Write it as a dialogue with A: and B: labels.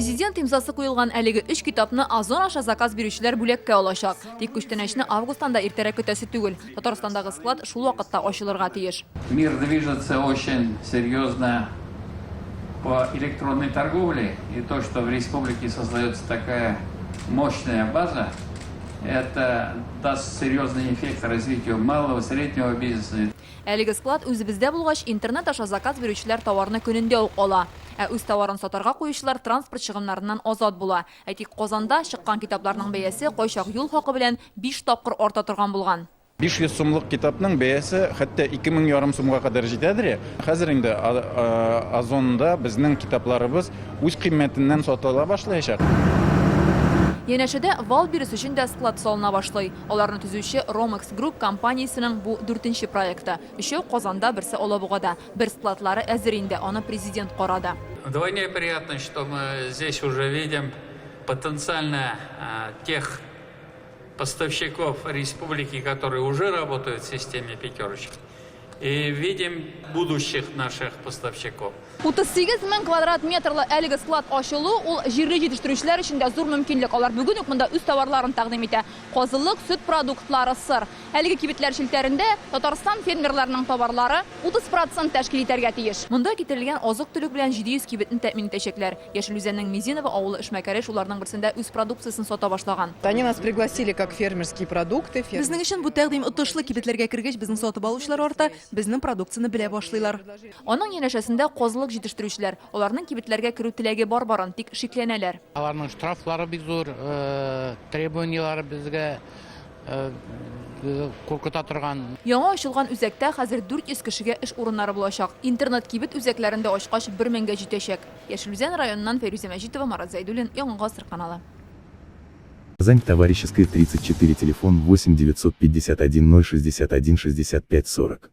A: Президент имзасы куелган әлеге 3 китапны Озон аша заказ бирүчеләр бүләккә алачак. Тик күчтәнәчне августанда иртәрәк көтәсе түгел. Татарстандагы склад шул вакытта ачылырга тиеш.
B: Мир движется очень серьезно по электронной торговле. И то, что в республике создается такая мощная база, это даст серьезный эффект развитию малого и среднего бизнеса.
A: Әлеге склад үзебездә булгач, интернет аша заказ бирүчеләр товарны көнендә үк ала. Үз товарын сатарга куючылар транспорт чыгымнарыннан азат була. Әйтик, Казанда чыккан китапларның бәясе кайчак юл хакы белән 5 тапкыр арта торган булган.
C: 500 сумлык китапның бәясе хәтта 2500 сумга кадәр җитәдер. Хәзер инде Озонда безнең китапларыбыз үз кыйммәтеннән сатыла башлаячак.
A: Янәшәдә вал бирү өчен дә склад салына башлый. Аларны төзүче Romex Group компаниясенең бу 4нче проекты. Өчәү Казанда, берсе Алабугада. Бер складлары әзер инде, аны президент карады.
B: Вдвойне приятно, что мы здесь уже видим потенциально тех поставщиков республики, которые уже работают в системе пятерочки, и видим будущих наших поставщиков.
A: 38 мең квадрат метрлы әлеге склад ачылу, ул җирле җитештерүчеләр өчен дә зур мөмкинлек. Алар бүген үк монда үз товарларын тәкъдим итә. Казылык, сөт продуктлары, сыр. Әлеге кибетләр челтәрендә Татарстан фермерларының товарлары 30% тәшкил итәргә тиеш. Монда китерелгән азык-төлек белән 700 кибетне тәэмин итәчәкләр. Яшел Үзәннең Мизинова авылы эшмәкәре шуларның берсендә үз продукциясын сата башлаган.
D: Они нас пригласили как фермерские продукты.
E: Безнең өчен бу тәкъдим отышлы кибетләргә кергәч, безнең сатып алучылар арта, безнең продукцияны белә башлыйлар.
A: Аның янәшәсендә казылык җитештерүчеләр. Аларның кибетләргә керү теләге бар-барын, тик шикләнәләр.
F: Аларның штрафлары бик зур, требованиялары безгә куркыта торган.
A: Яңа ачылган үзәктә хәзер 400 кешегә эш урыннары булачак. Интернет кибет үзәкләрендә ачкач 1000-гә җитәчәк. Яшел Үзән районыннан Фәрүзә Мәҗитова, Марат Зайдуллин, Яңа Гасыр каналы.
G: Казань, Товарищеская, 34, телефон 8 951 061 65 40.